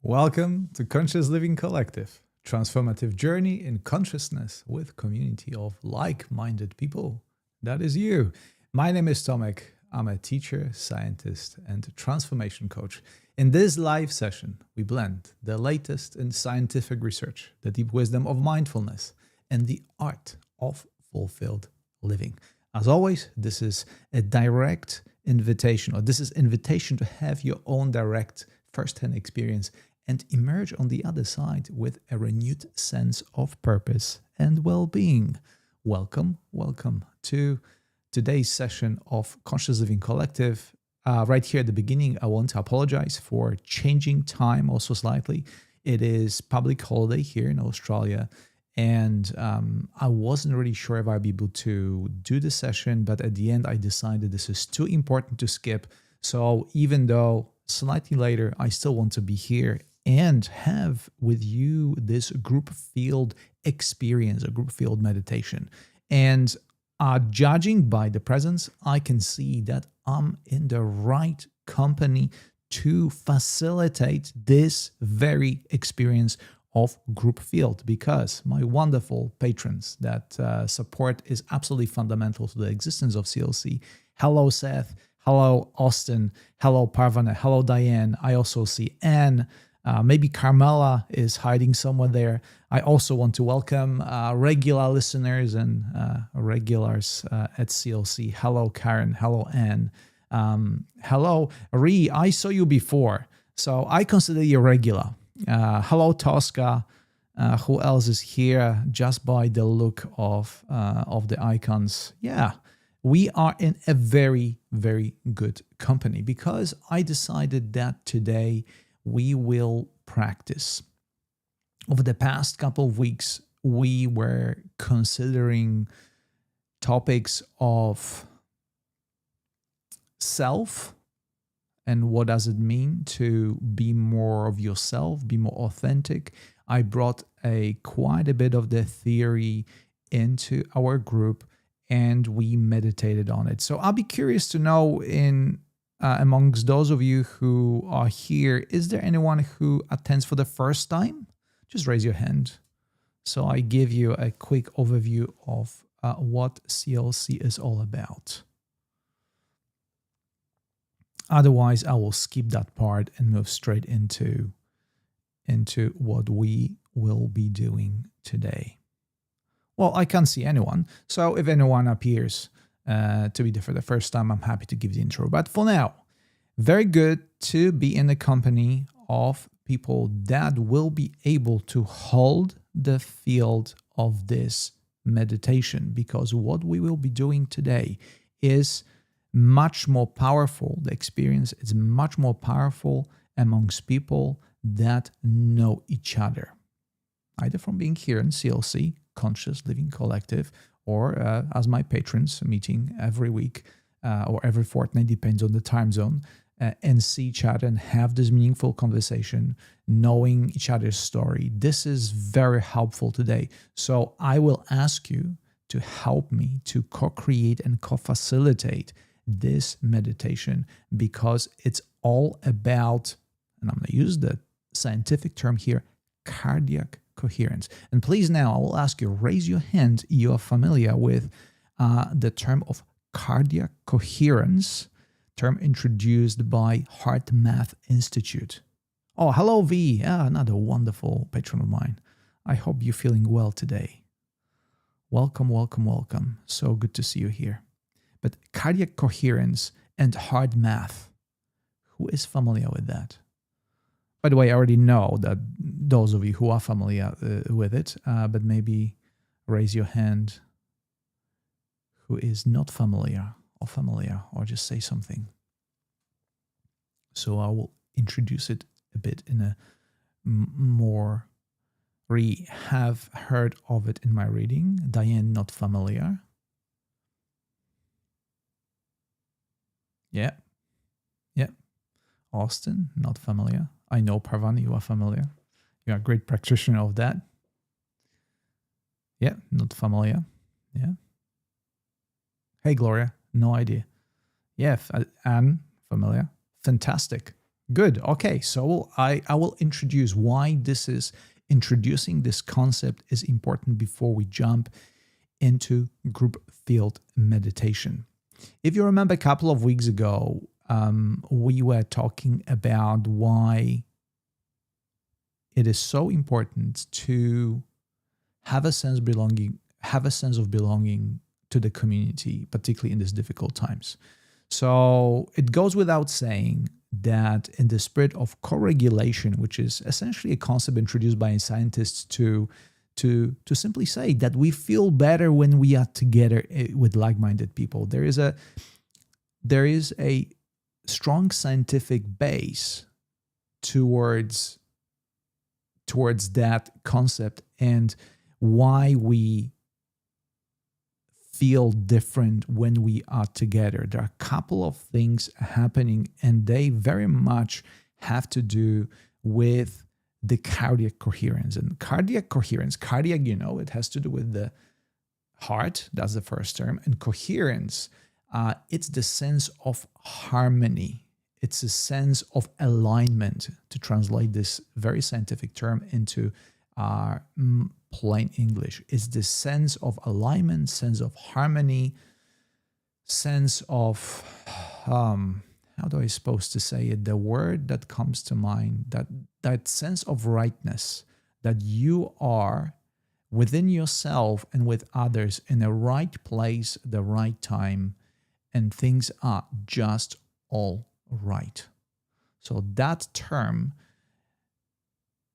Welcome to Conscious Living Collective, transformative journey in consciousness with community of like-minded people. That is you. My name is Tomek. I'm a teacher, scientist, and transformation coach. In this live session, we blend the latest in scientific research, the deep wisdom of mindfulness, and the art of fulfilled living. As always, this is a direct invitation, or this is invitation to have your own direct first-hand experience and emerge on the other side with a renewed sense of purpose and well-being. Welcome to today's session of Conscious Living Collective. Right here at the beginning, I want to apologize for changing time also slightly. It is public holiday here in Australia, and I wasn't really sure if I'd be able to do the session, but at the end, I decided this is too important to skip. So even though slightly later, I still want to be here and have with you this group field experience, a group field meditation. And judging by the presence, I can see that I'm in the right company to facilitate this very experience of group field, because my wonderful patrons that support is absolutely fundamental to the existence of CLC. Hello, Seth. Hello, Austin. Hello, Parvana. Hello, Diane. I also see Anne. Maybe Carmela is hiding somewhere there. I also want to welcome regular listeners and regulars at CLC. Hello, Karen. Hello, Anne. Hello, Ree. I saw you before, so I consider you regular. Hello, Tosca. Who else is here? Just by the look of the icons. Yeah. We are in a very, very good company because I decided that today we will practice. Over the past couple of weeks, we were considering topics of self and what does it mean to be more of yourself, be more authentic. I brought quite a bit of the theory into our group, and we meditated on it. So I'll be curious to know amongst those of you who are here, is there anyone who attends for the first time? Just raise your hand. So I give you a quick overview of what CLC is all about. Otherwise, I will skip that part and move straight into what we will be doing today. Well, I can't see anyone. So if anyone appears to be there for the first time, I'm happy to give the intro. But for now, very good to be in the company of people that will be able to hold the field of this meditation, because what we will be doing today is much more powerful. The experience is much more powerful amongst people that know each other, either from being here in CLC, Conscious Living Collective, or as my patrons meeting every week or every fortnight, depends on the time zone, and see each other and have this meaningful conversation, knowing each other's story. This is very helpful today. So I will ask you to help me to co-create and co-facilitate this meditation, because it's all about, and I'm going to use the scientific term here, cardiac coherence. And please now, I will ask you, raise your hand. You are familiar with the term of cardiac coherence, term introduced by Heart Math Institute. Oh, hello, V. Another wonderful patron of mine. I hope you're feeling well today. Welcome, welcome, welcome. So good to see you here. But cardiac coherence and hard math, who is familiar with that? By the way, I already know that those of you who are familiar with it, but maybe raise your hand who is not familiar, or just say something. So I will introduce it a bit in a more have heard of it in my reading. Diane, not familiar. Yeah. Austin, not familiar. I know, Parvani, you are familiar. You are a great practitioner of that. Yeah, not familiar. Yeah. Hey, Gloria, no idea. Yeah, Anne, familiar. Fantastic. Good. Okay. So I will introduce why introducing this concept is important before we jump into group field meditation. If you remember a couple of weeks ago, we were talking about why it is so important to have a sense of belonging to the community, particularly in these difficult times. So it goes without saying that in the spirit of co-regulation, which is essentially a concept introduced by scientists to simply say that we feel better when we are together with like-minded people. There is a strong scientific base towards that concept and why we feel different when we are together. There are a couple of things happening, and they very much have to do with the cardiac coherence. And cardiac, it has to do with the heart. That's the first term. And coherence, it's the sense of harmony. It's a sense of alignment, to translate this very scientific term into plain English. It's the sense of alignment, sense of harmony, sense of, how do I supposed to say it? The word that comes to mind, that sense of rightness, that you are within yourself and with others in the right place, the right time, and things are just all right. So that term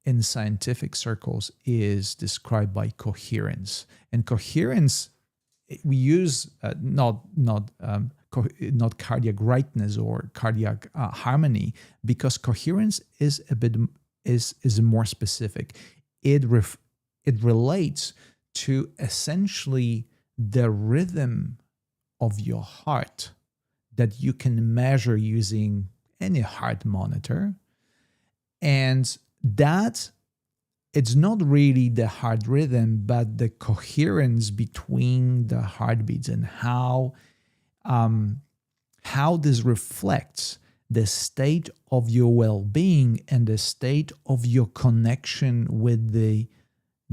in scientific circles is described by coherence. And coherence, we use not cardiac rightness or cardiac harmony, because coherence is more specific. It relates to essentially the rhythm of your heart that you can measure using any heart monitor. And that it's not really the heart rhythm, but the coherence between the heartbeats and how this reflects the state of your well-being and the state of your connection with the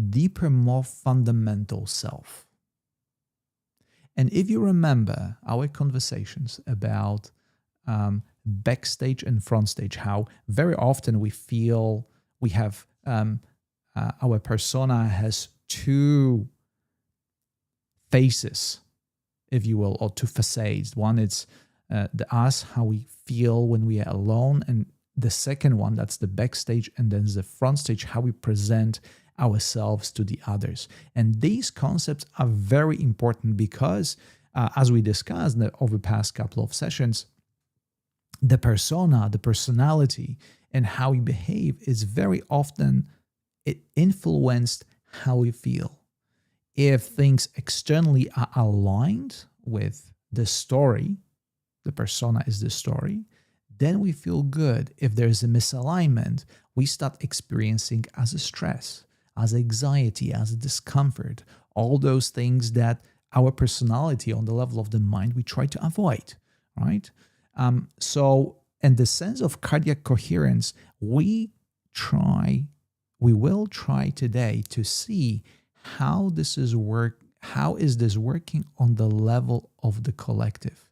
deeper, more fundamental self. And if you remember our conversations about backstage and front stage, how very often we feel we have our persona has two faces, if you will, or two facades. One is the us, how we feel when we are alone, and the second one, that's the backstage, and then the front stage, how we present ourselves to the others. And these concepts are very important because, as we discussed over the past couple of sessions, the persona, the personality, and how we behave is very often it influenced how we feel. If things externally are aligned with the story, the persona is the story, then we feel good. If there's a misalignment, we start experiencing as a stress, as anxiety, as a discomfort, all those things that our personality on the level of the mind, we try to avoid, right? And the sense of cardiac coherence, we will try today to see how is this working on the level of the collective.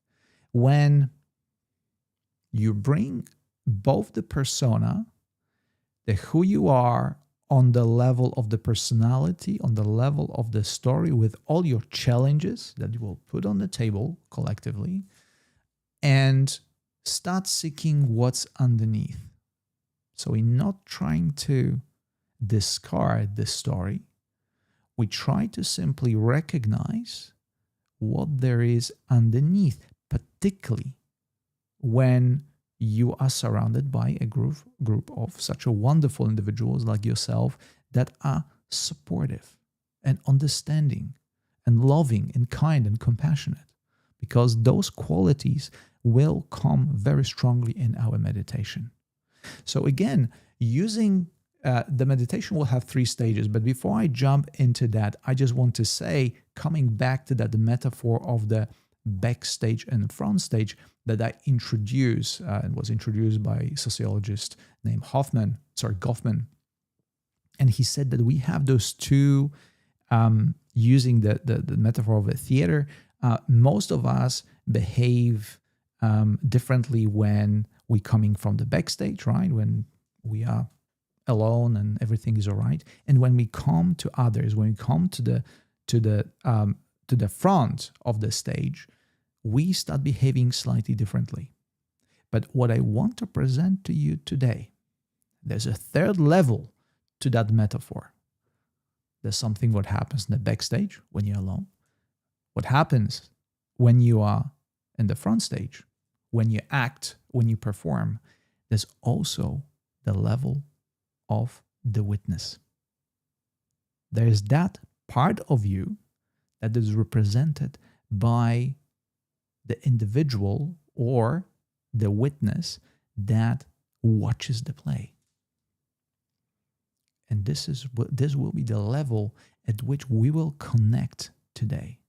When you bring both the persona, the who you are, on the level of the personality, on the level of the story, with all your challenges that you will put on the table collectively, and start seeking what's underneath. So we're not trying to discard the story. We try to simply recognize what there is underneath, particularly when you are surrounded by a group of such a wonderful individuals like yourself that are supportive and understanding and loving and kind and compassionate, because those qualities will come very strongly in our meditation. So again, using the meditation will have 3 stages, but before I jump into that, I just want to say, coming back to that, the metaphor of the backstage and front stage, that I introduced and was introduced by a sociologist named Goffman. And he said that we have those two, using the metaphor of a theater. Most of us behave differently when we're coming from the backstage, right? When we are alone and everything is all right. And when we come to others, when we come to the front of the stage, we start behaving slightly differently. But what I want to present to you today, there's a third level to that metaphor. There's something what happens in the backstage when you're alone. What happens when you are in the front stage, when you act, when you perform. There's also the level of the witness. There's that part of you that is represented by the individual or the witness that watches the play. And this will be the level at which we will connect today.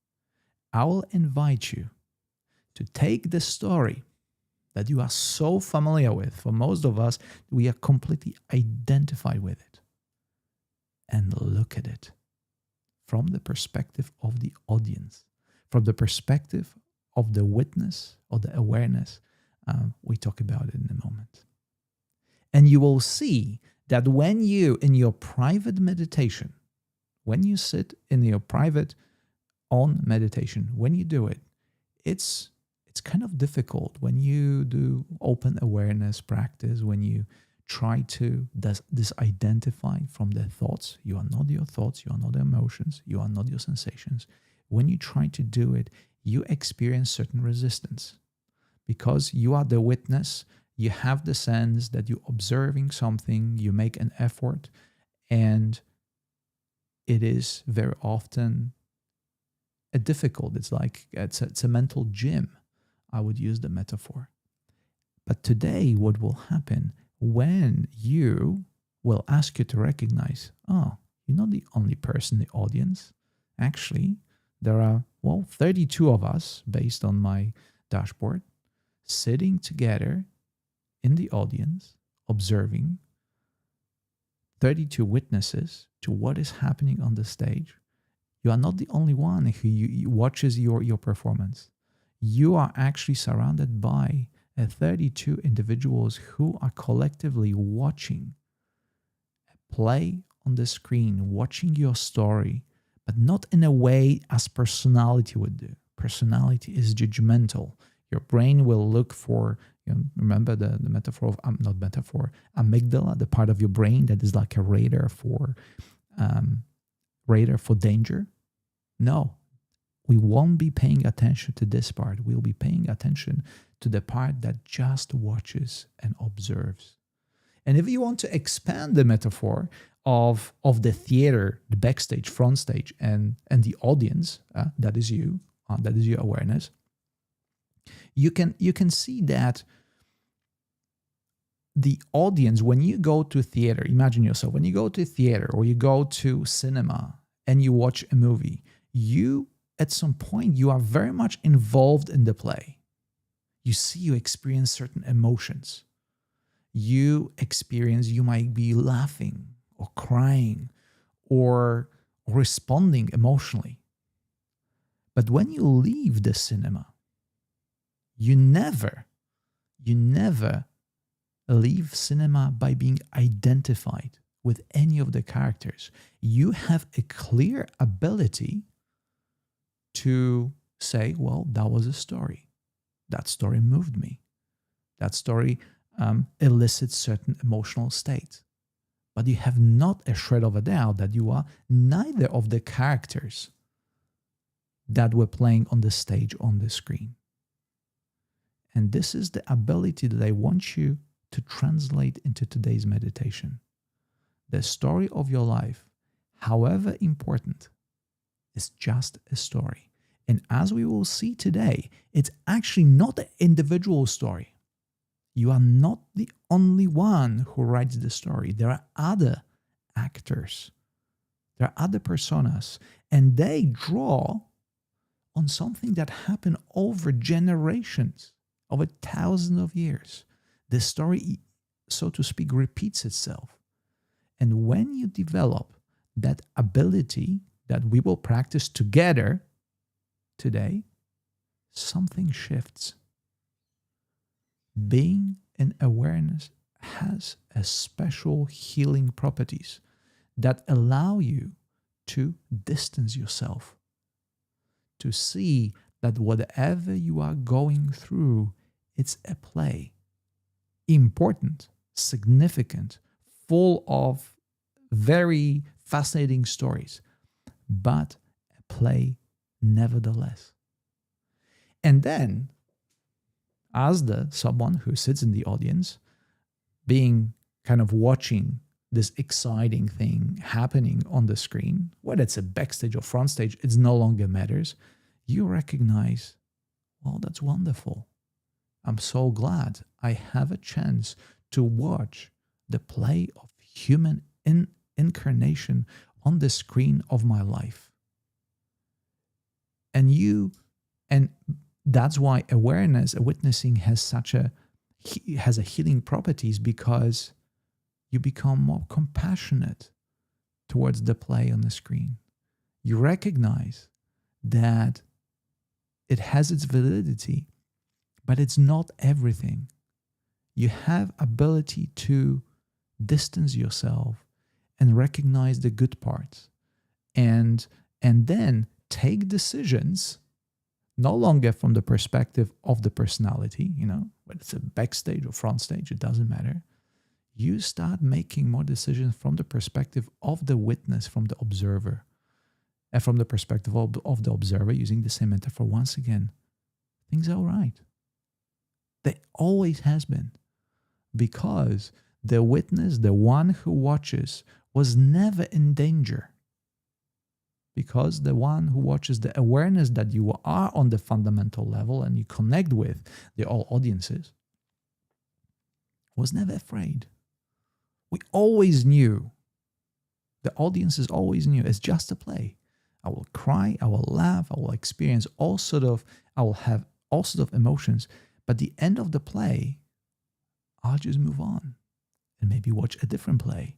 I will invite you to take the story that you are so familiar with. For most of us, we are completely identified with it, and look at it from the perspective of the audience, from the perspective of the witness or the awareness. We talk about it in a moment. And you will see that when you, in your private meditation, when you sit in your private own meditation, when you do it, it's kind of difficult when you do open awareness practice, when you try to disidentify from the thoughts. You are not your thoughts, you are not the emotions, you are not your sensations. When you try to do it, you experience certain resistance because you are the witness. You have the sense that you're observing something, you make an effort, and it is very often difficult. It's like it's a mental gym. I would use the metaphor. But today, what will happen when you will ask you to recognize, oh, you're not the only person in the audience. Actually, there are, 32 of us, based on my dashboard, sitting together in the audience, observing 32 witnesses to what is happening on the stage. You are not the only one who watches your performance. You are actually surrounded by 32 individuals who are collectively watching a play on the screen, watching your story, but not in a way as personality would do. Personality is judgmental. Your brain will look for, remember the metaphor of, not metaphor, amygdala, the part of your brain that is like a radar for danger. No, we won't be paying attention to this part. We'll be paying attention to the part that just watches and observes. And if you want to expand the metaphor of the theater, the backstage, front stage, and the audience, that is you, that is your awareness, you can see that the audience, when you go to theater, imagine yourself, when you go to theater or you go to cinema and you watch a movie, you, at some point, you are very much involved in the play. You experience certain emotions. You might be laughing or crying or responding emotionally. But when you leave the cinema, you never leave cinema by being identified with any of the characters. You have a clear ability to say, well, that was a story. That story moved me. That story elicits certain emotional states. But you have not a shred of a doubt that you are neither of the characters that were playing on the stage, on the screen. And this is the ability that I want you to translate into today's meditation. The story of your life, however important, is just a story. And as we will see today, it's actually not an individual story. You are not the only one who writes the story. There are other actors. There are other personas. And they draw on something that happened over generations. over thousands of years. The story, so to speak, repeats itself. And when you develop that ability that we will practice together today, something shifts. Being in awareness has a special healing properties that allow you to distance yourself, to see that whatever you are going through, it's a play. Important, significant, full of very fascinating stories, but a play nevertheless. And then, as someone who sits in the audience, being kind of watching this exciting thing happening on the screen, whether it's a backstage or front stage, it no longer matters. You recognize, well, that's wonderful. I'm so glad I have a chance to watch the play of human incarnation on the screen of my life. And that's why awareness, witnessing has a healing properties, because you become more compassionate towards the play on the screen. You recognize that it has its validity, but it's not everything. You have ability to distance yourself and recognize the good parts, and then take decisions no longer from the perspective of the personality, whether it's a backstage or front stage, it doesn't matter. You start making more decisions from the perspective of the witness, from the observer. And from the perspective of the observer, using the same metaphor once again, things are all right. They always has been. Because the witness, the one who watches, was never in danger. Because the one who watches, the awareness that you are on the fundamental level and you connect with the all audiences, was never afraid. We always knew, the audiences always knew, it's just a play. I will cry, I will laugh, I will experience I will have all sorts of emotions. But the end of the play, I'll just move on and maybe watch a different play.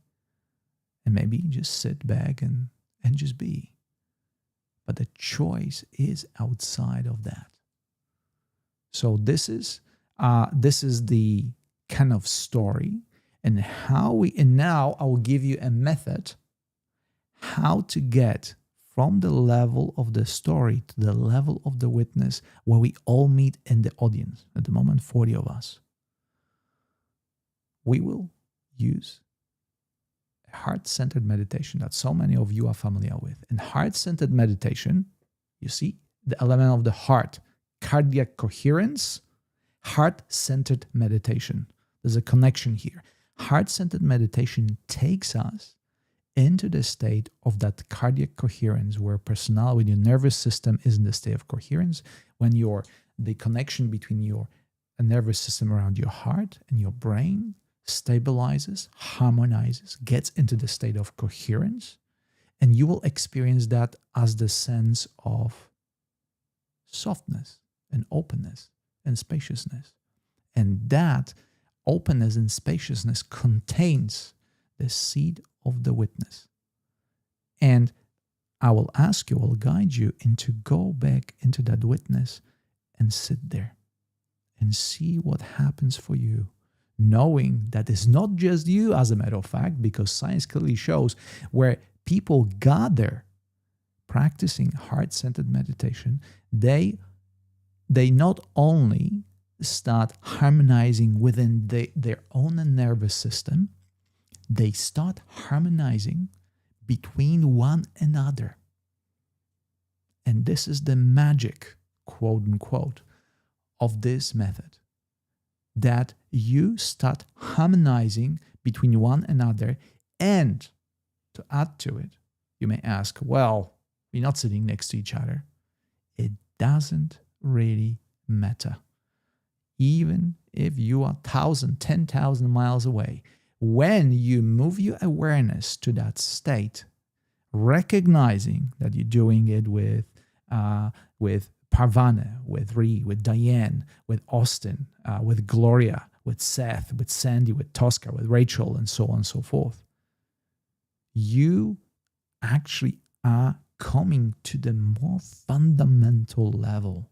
And maybe just sit back and just be. But the choice is outside of that. So this is the kind of story, and now I will give you a method how to get from the level of the story to the level of the witness, where we all meet in the audience. At the moment, 40 of us. We will use a heart-centered meditation that so many of you are familiar with. In heart-centered meditation, you see the element of the heart, cardiac coherence, heart-centered meditation. There's a connection here. Heart-centered meditation takes us into the state of that cardiac coherence, where when your nervous system is in the state of coherence, when the connection between your nervous system around your heart and your brain stabilizes, harmonizes, gets into the state of coherence, and you will experience that as the sense of softness and openness and spaciousness. And that openness and spaciousness contains the seed of the witness. And I will guide you into go back into that witness and sit there and see what happens for you, knowing that it's not just you, as a matter of fact, because science clearly shows where people gather practicing heart-centered meditation, they not only start harmonizing within their own nervous system, they start harmonizing between one another. And this is the magic, quote unquote, of this method. That you start harmonizing between one another. And to add to it, you may ask, well, we're not sitting next to each other. It doesn't really matter. Even if you are 1,000, 10,000 miles away, when you move your awareness to that state, recognizing that you're doing it with Parvana, with Ree, with Diane, with Austin, with Gloria, with Seth, with Sandy, with Tosca, with Rachel, and so on and so forth. You actually are coming to the more fundamental level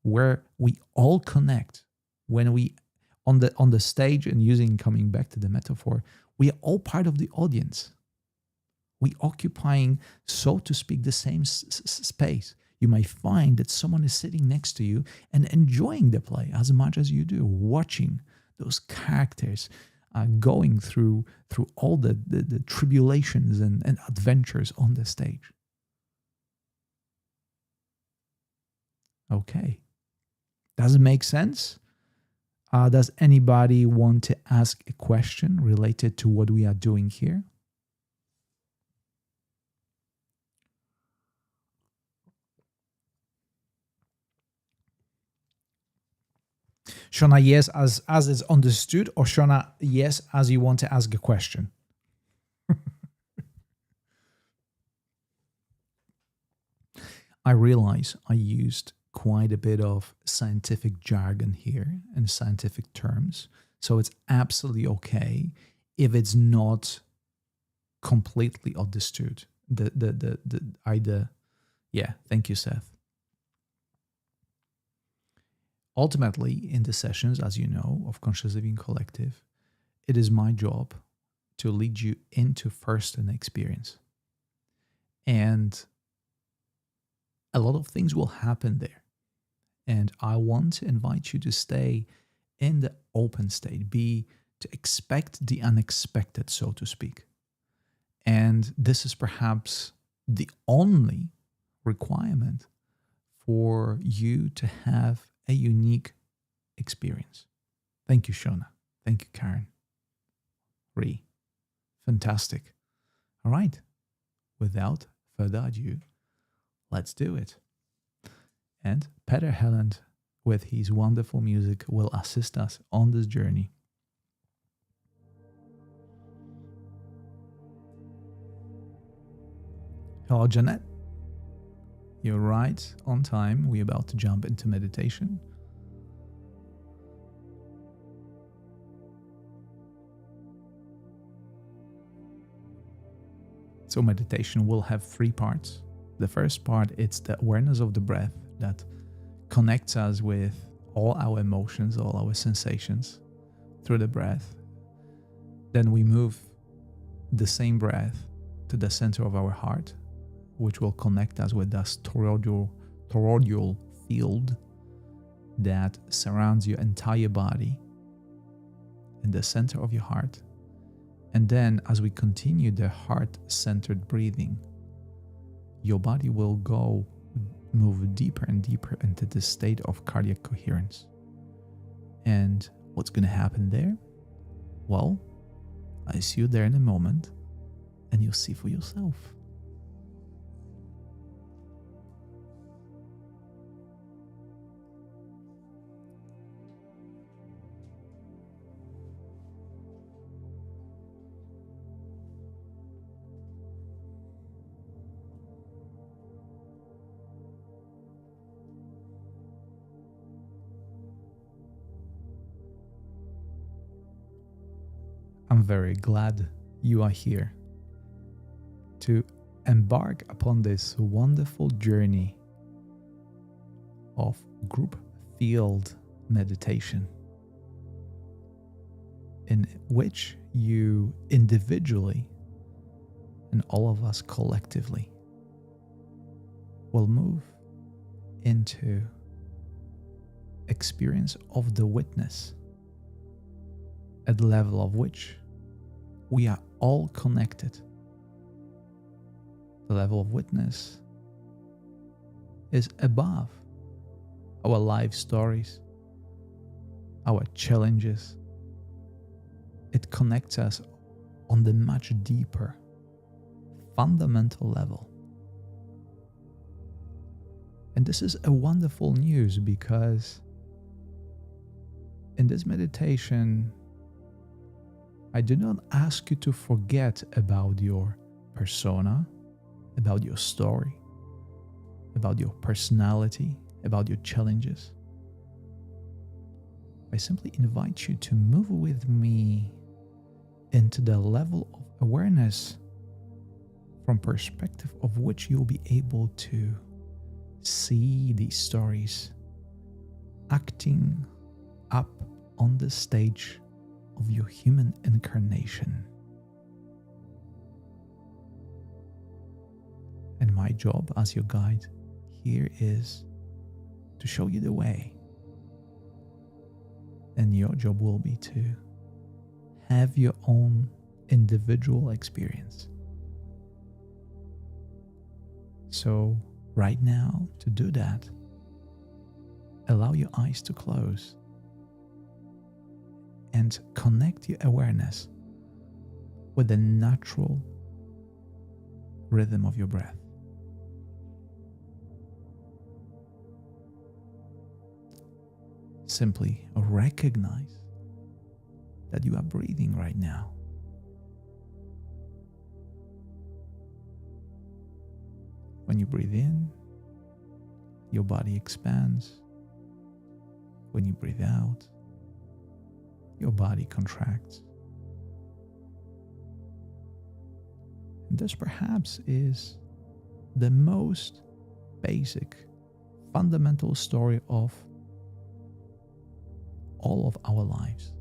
where we all connect. When we on the stage, and coming back to the metaphor, we are all part of the audience. We occupying, so to speak, the same space. You might find that someone is sitting next to you and enjoying the play as much as you do, watching those characters going through all the tribulations and adventures on the stage. Okay. Does it make sense? Does anybody want to ask a question related to what we are doing here? Shona, yes, as is understood, or Shona, yes, as you want to ask a question? I realize I used quite a bit of scientific jargon here and scientific terms, so it's absolutely okay if it's not completely understood. Yeah, thank you, Seth. Ultimately, in the sessions, as you know, of Conscious Living Collective, it is my job to lead you into first-hand experience. And a lot of things will happen there. And I want to invite you to stay in the open state, to expect the unexpected, so to speak. And this is perhaps the only requirement for you to have a unique experience. Thank you, Shona. Thank you, Karen. Ree. Fantastic. All right. Without further ado, let's do it. And Peter Helland, with his wonderful music, will assist us on this journey. Hello, Jeanette. You're right on time. We're about to jump into meditation. So meditation will have 3 parts. The first part, it's the awareness of the breath that connects us with all our emotions, all our sensations through the breath. Then we move the same breath to the center of our heart, which will connect us with this toroidal field that surrounds your entire body in the center of your heart. And then as we continue the heart-centered breathing, your body will move deeper and deeper into the state of cardiac coherence. And what's going to happen there? Well, I see you there in a moment, and you'll see for yourself. I'm very glad you are here to embark upon this wonderful journey of group field meditation, in which you individually and all of us collectively will move into experience of the witness, at the level of which we are all connected. The level of witness is above our life stories, our challenges. It connects us on the much deeper, fundamental level. And this is a wonderful news, because in this meditation, I do not ask you to forget about your persona, about your story, about your personality, about your challenges, I simply invite you to move with me into the level of awareness from perspective of which you'll be able to see these stories acting up on the stage of your human incarnation. And my job as your guide here is to show you the way. And your job will be to have your own individual experience. So right now, to do that, allow your eyes to close and connect your awareness with the natural rhythm of your breath. Simply recognize that you are breathing right now. When you breathe in, your body expands. When you breathe out, your body contracts. And this perhaps is the most basic, fundamental story of all of our lives.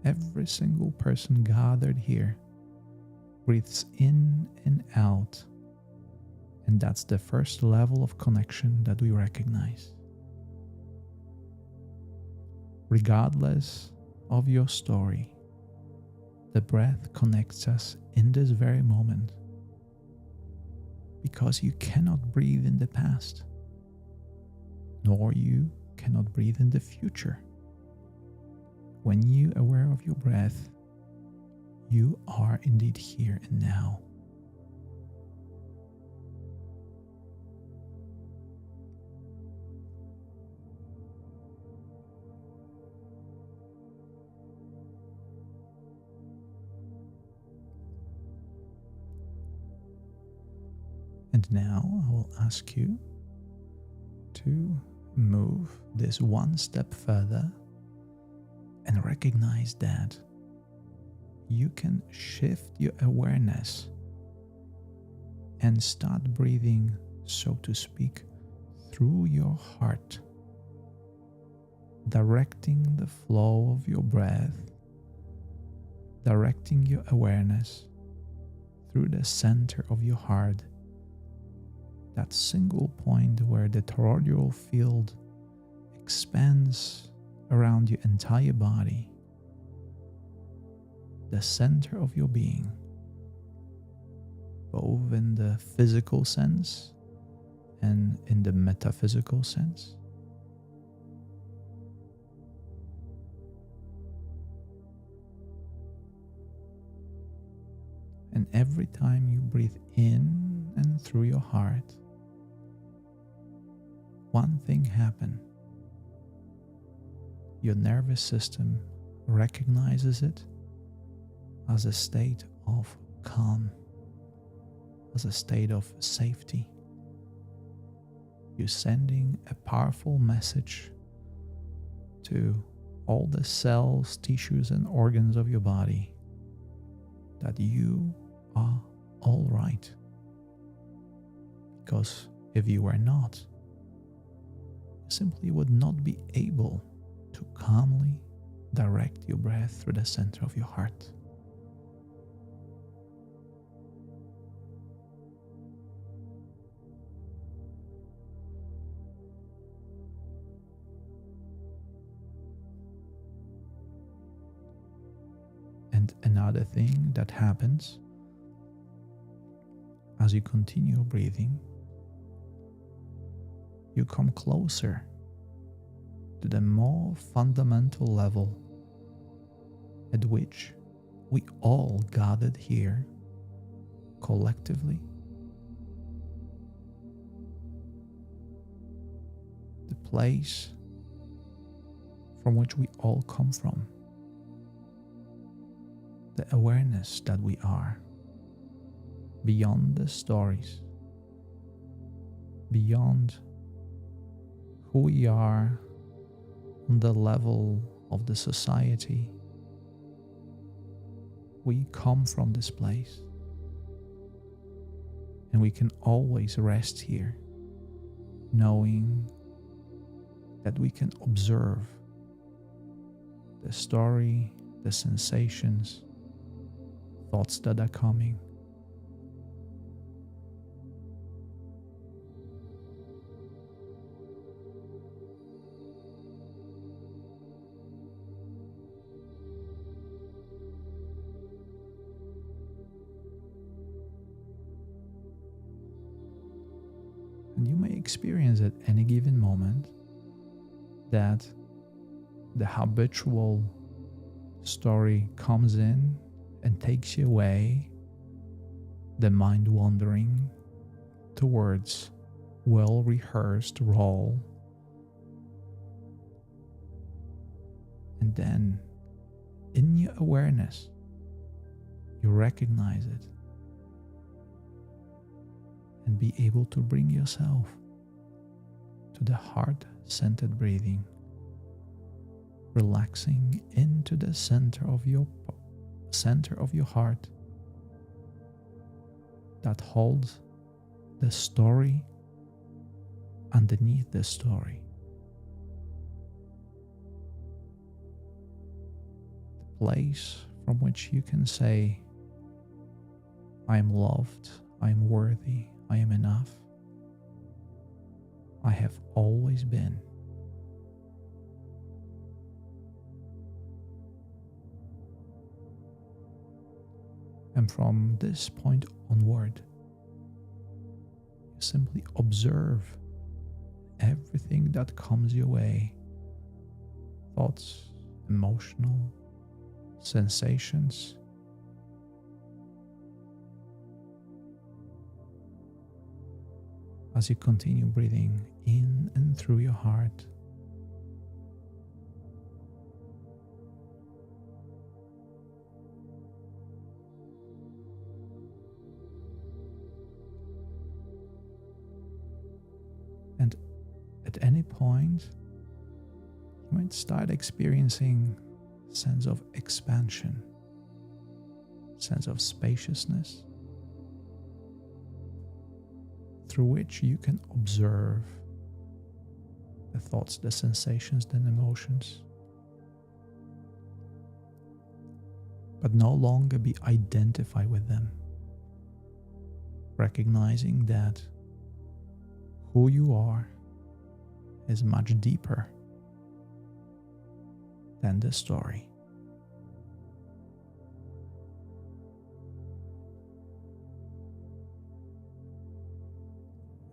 Every single person gathered here breathes in and out, and that's the first level of connection that we recognize. Regardless of your story, the breath connects us in this very moment, because you cannot breathe in the past, nor you cannot breathe in the future. When you are aware of your breath, you are indeed here and now. And now I will ask you to move this one step further and recognize that you can shift your awareness and start breathing, so to speak, through your heart, directing the flow of your breath, directing your awareness through the center of your heart, that single point where the toroidal field expands around your entire body, the center of your being, both in the physical sense and in the metaphysical sense. And every time you breathe in and through your heart, one thing happens. Your nervous system recognizes it as a state of calm, as a state of safety. You're sending a powerful message to all the cells, tissues, and organs of your body that you are all right. Because if you were not, you simply would not be able to calmly direct your breath through the center of your heart. And another thing that happens as you continue breathing, you come closer to the more fundamental level at which we all gathered here collectively. The place from which we all come from. The awareness that we are. beyond the stories, beyond who we are on the level of the society. We come from this place, and we can always rest here, knowing that we can observe the story, the sensations, thoughts that are coming. And you may experience at any given moment that the habitual story comes in and takes you away, the mind wandering towards well-rehearsed role. And then, in your awareness, you recognize it and be able to bring yourself to the heart-centered breathing, relaxing into the center of your heart that holds the story underneath the story. The place from which you can say, I am loved, I am worthy, I am enough. I have always been. And from this point onward, you simply observe everything that comes your way. Thoughts, emotional sensations. As you continue breathing in and through your heart, and at any point, you might start experiencing a sense of expansion, sense of spaciousness, through which you can observe the thoughts, the sensations, the emotions, but no longer be identified with them, recognizing that who you are is much deeper than the story.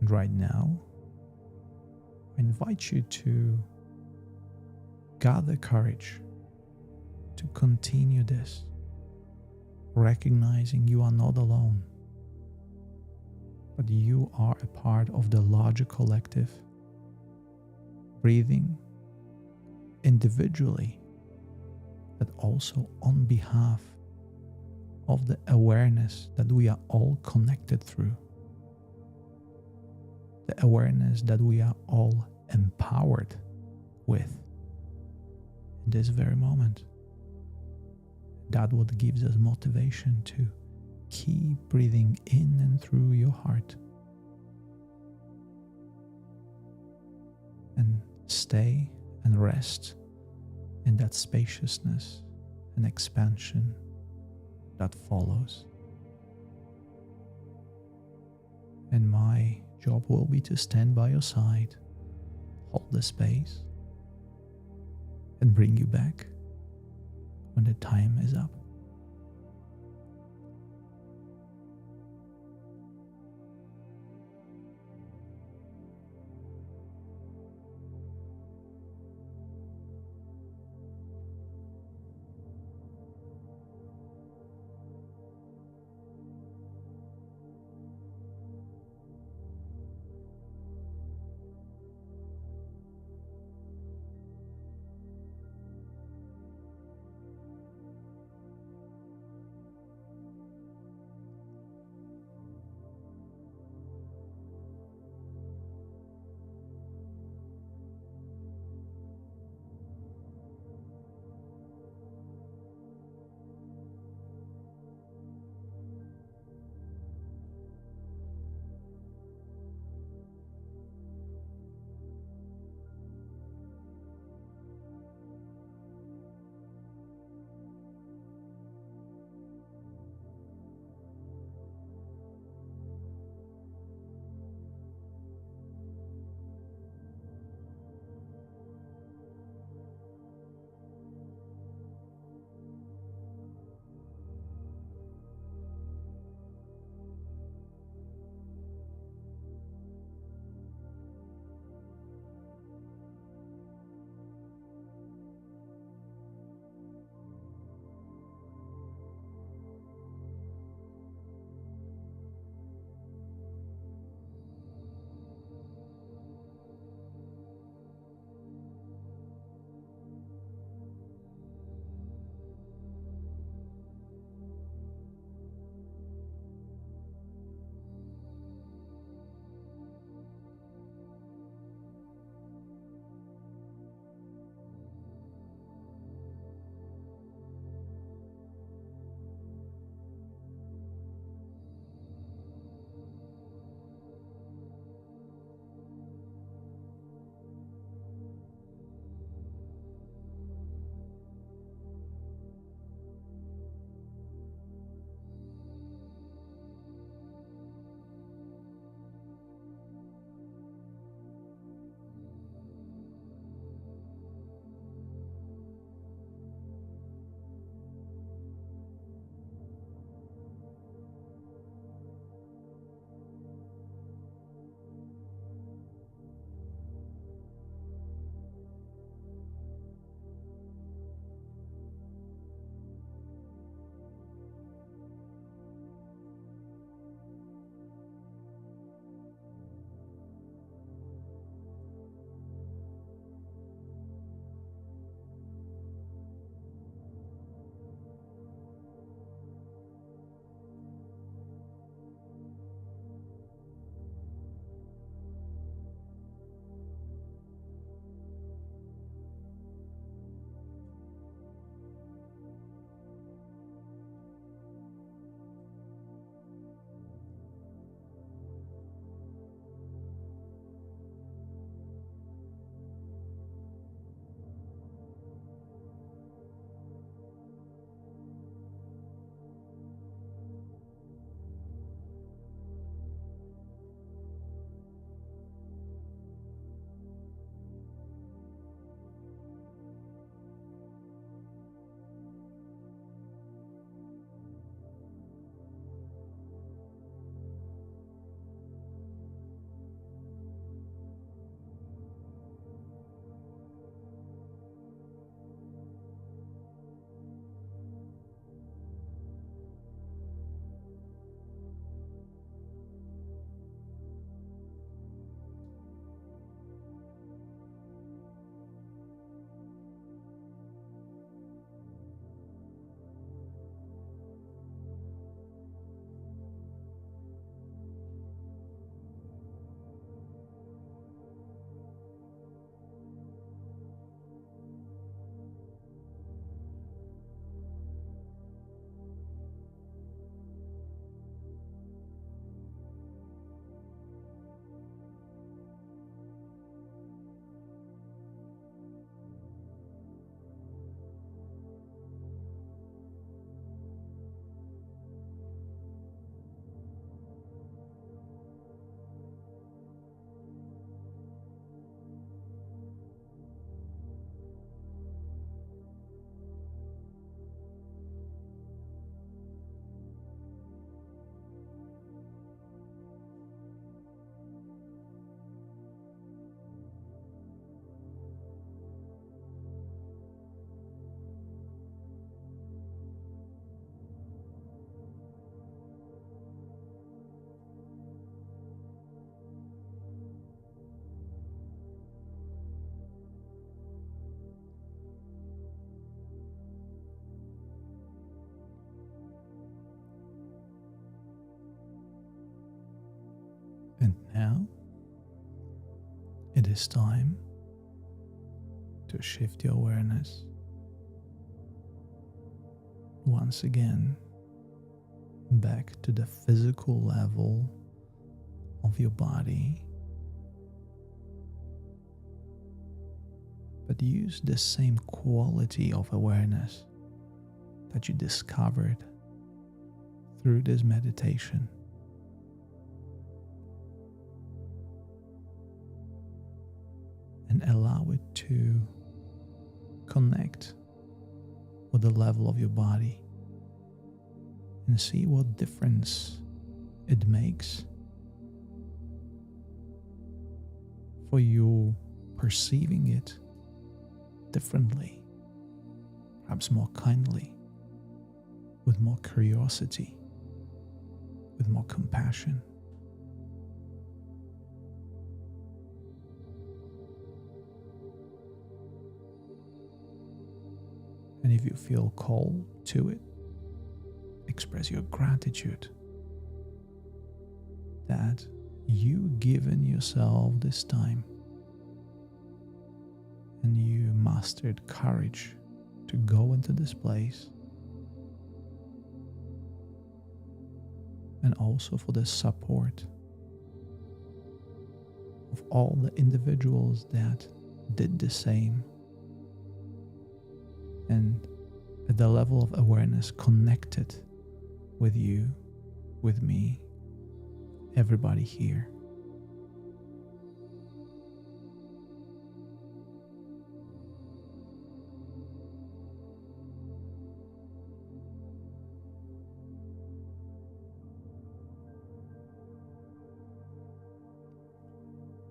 And right now, I invite you to gather courage to continue this, recognizing you are not alone, but you are a part of the larger collective, breathing individually, but also on behalf of the awareness that we are all connected through. The awareness that we are all empowered with in this very moment. That's what gives us motivation to keep breathing in and through your heart. And stay and rest in that spaciousness and expansion that follows. And my job will be to stand by your side, hold the space, and bring you back when the time is up. is time to shift your awareness once again back to the physical level of your body, but use the same quality of awareness that you discovered through this meditation. And allow it to connect with the level of your body and see what difference it makes for you perceiving it differently, perhaps more kindly, with more curiosity, with more compassion. And if you feel called to it, express your gratitude that you've given yourself this time and you mastered courage to go into this place, and also for the support of all the individuals that did the same and at the level of awareness connected with you, with me, everybody here.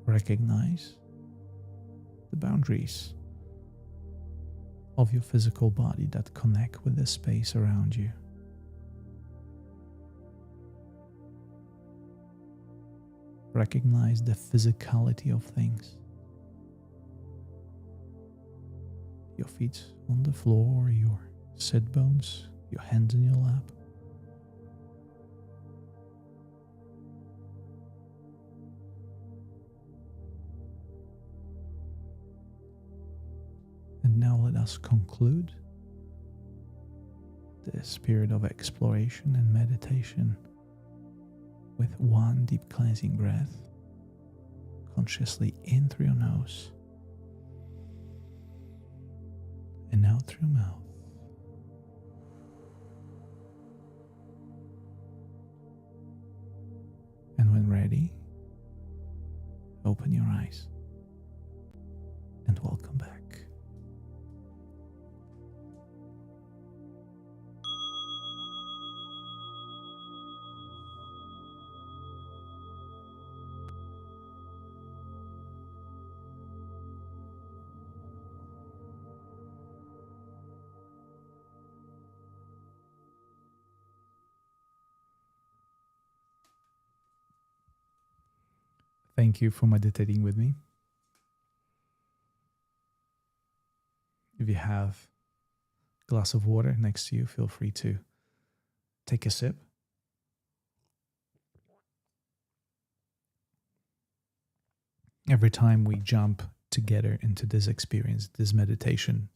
Recognize the boundaries of your physical body that connect with the space around you. Recognize the physicality of things. Your feet on the floor, your sit bones, your hands in your lap. And now let us conclude this period of exploration and meditation with one deep cleansing breath, consciously in through your nose and out through your mouth. And when ready, open your eyes and welcome back. Thank you for meditating with me. If you have a glass of water next to you, feel free to take a sip. Every time we jump together into this experience, this meditation,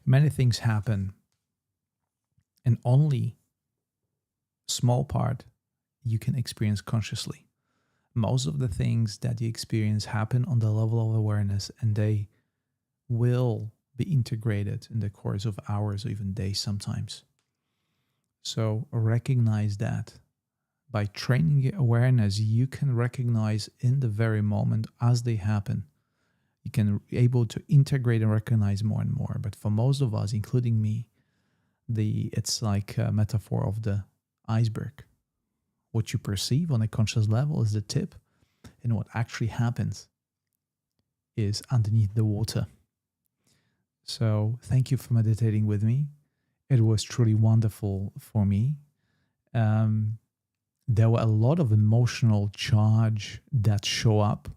many things happen, and only a small part you can experience consciously. Most of the things that you experience happen on the level of awareness, and they will be integrated in the course of hours or even days sometimes. So recognize that. By training your awareness, you can recognize in the very moment as they happen. You can be able to integrate and recognize more and more. But for most of us, including me, it's like a metaphor of the iceberg. What you perceive on a conscious level is the tip, and what actually happens is underneath the water. So thank you for meditating with me. It was truly wonderful for me. There were a lot of emotional charge that show up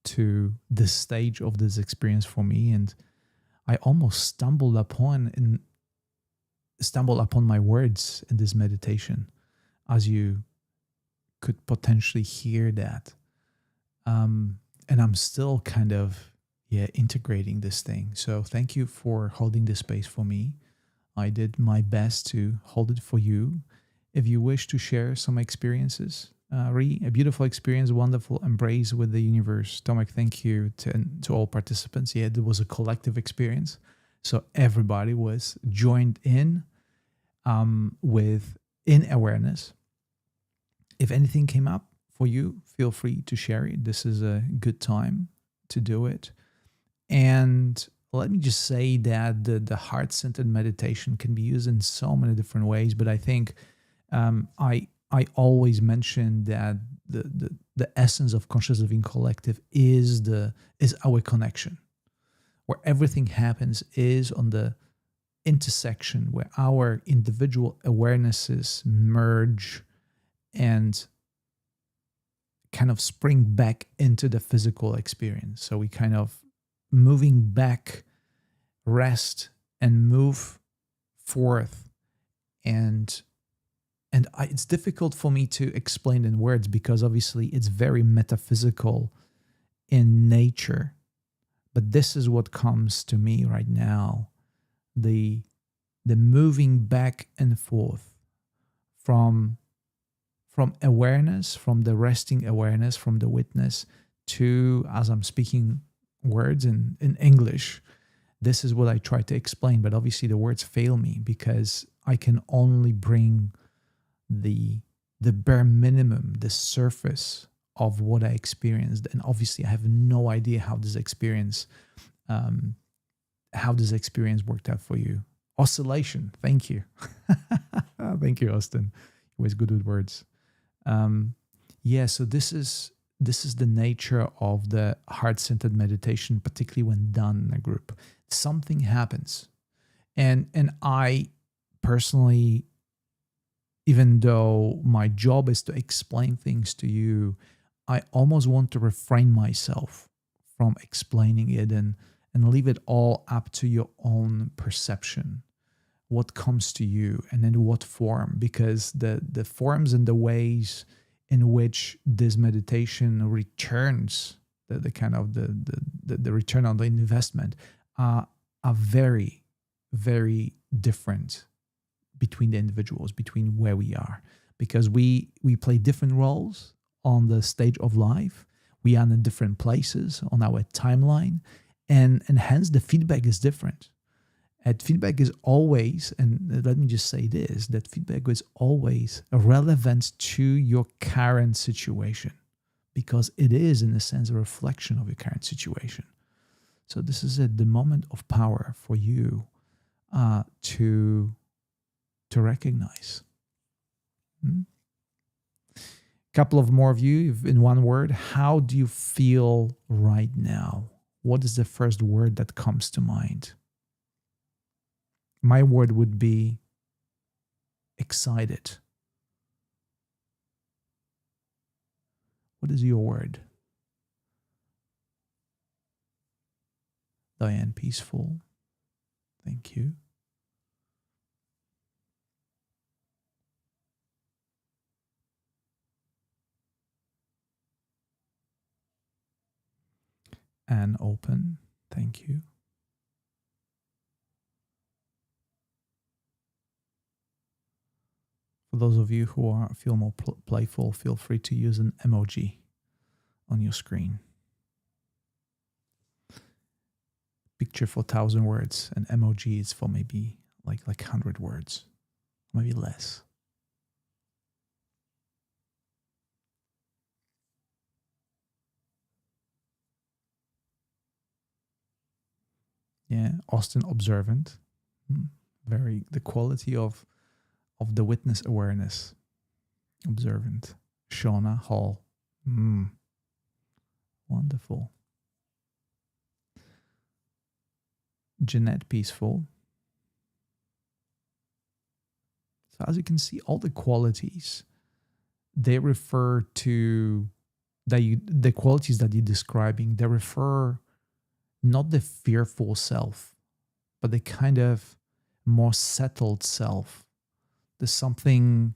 to the stage of this experience for me, and I almost stumbled upon my words in this meditation, as you could potentially hear that. and I'm still kind of integrating this thing. So thank you for holding this space for me. I did my best to hold it for you. If you wish to share some experiences, a beautiful experience, wonderful embrace with the universe. Tomek, thank you to all participants. Yeah, it was a collective experience. So everybody was joined in with in awareness. If anything came up for you, feel free to share it. This is a good time to do it. And let me just say that the heart-centered meditation can be used in so many different ways. But I think I always mention that the essence of Conscious Living Collective is our connection, where everything happens is on the intersection where our individual awarenesses merge and kind of spring back into the physical experience. So we kind of moving back, rest, and move forth. And it's difficult for me to explain in words because obviously it's very metaphysical in nature. But this is what comes to me right now. The moving back and forth from awareness, from the resting awareness, from the witness to, as I'm speaking words in English, this is what I try to explain. But obviously the words fail me because I can only bring the bare minimum, the surface of what I experienced. And obviously I have no idea how this experience worked out for you. Oscillation, thank you. Thank you, Austin. Always good with words. So this is the nature of the heart-centered meditation, particularly when done in a group. Something happens. And I personally, even though my job is to explain things to you, I almost want to refrain myself from explaining it and leave it all up to your own perception. What comes to you and in what form, because the forms and the ways in which this meditation returns, the kind of the return on the investment are very, very different between the individuals, between where we are, because we play different roles on the stage of life. We are in different places on our timeline, and hence the feedback is different. And feedback is always, and let me just say this, that feedback is always relevant to your current situation, because it is, in a sense, a reflection of your current situation. So this is the moment of power for you to recognize. Couple of more of you in one word. How do you feel right now? What is the first word that comes to mind? My word would be excited. What is your word? Diane, peaceful. Thank you. And open. Thank you. For those of you who feel more playful, feel free to use an emoji on your screen. Picture for 1,000 words, and emoji is for maybe like 100 words, maybe less. Yeah, Austin, observant. Very the quality of the witness awareness. Observant. Shauna Hall. Wonderful. Jeanette, peaceful. So as you can see, all the qualities, they refer to the qualities that you're describing, they refer not the fearful self, but the kind of more settled self. There's something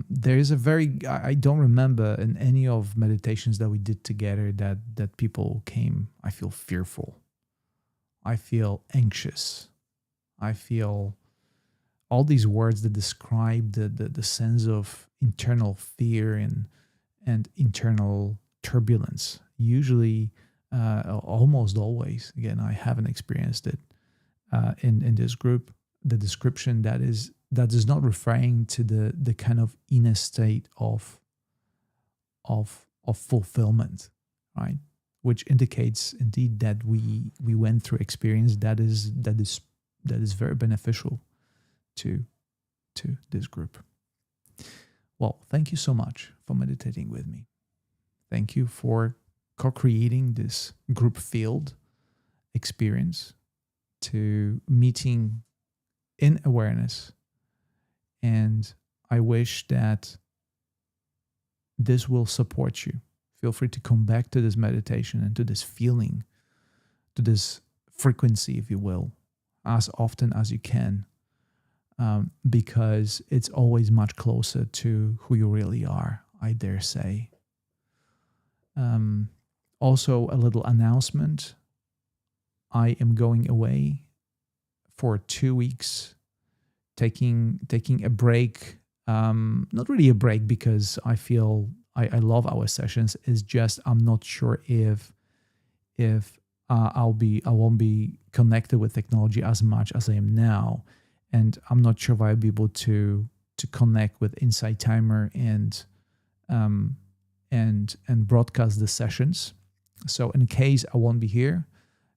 There is a very, I don't remember in any of meditations that we did together that people came, I feel fearful. I feel anxious. I feel all these words that describe the sense of internal fear and internal turbulence. Usually, almost always, again, I haven't experienced it in this group. The description that is not referring to the kind of inner state of fulfillment, right? Which indicates indeed that we went through experience that is very beneficial to this group. Well, thank you so much for meditating with me. Thank you for co-creating this group field experience, to meeting in awareness. And I wish that this will support you. Feel free to come back to this meditation and to this feeling, to this frequency, if you will, as often as you can, because it's always much closer to who you really are, I dare say. Also, a little announcement. I am going away for 2 weeks, taking a break. Not really a break, because I feel I love our sessions. It's just I'm not sure if I won't be connected with technology as much as I am now, and I'm not sure if I'll be able to connect with Insight Timer and broadcast the sessions. So in case I won't be here,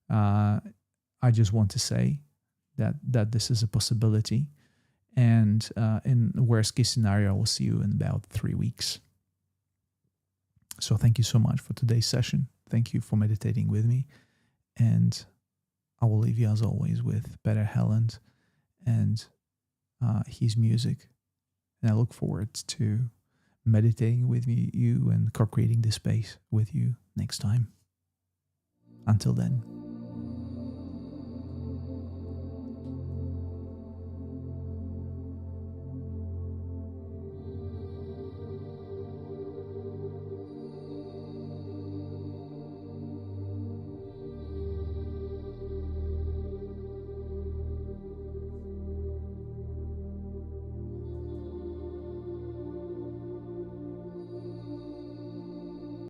I just want to say that this is a possibility. And in the worst case scenario, I will see you in about 3 weeks. So thank you so much for today's session. Thank you for meditating with me. And I will leave you, as always, with Peter Helland and his music. And I look forward to meditating with you and co-creating this space with you next time. Until then.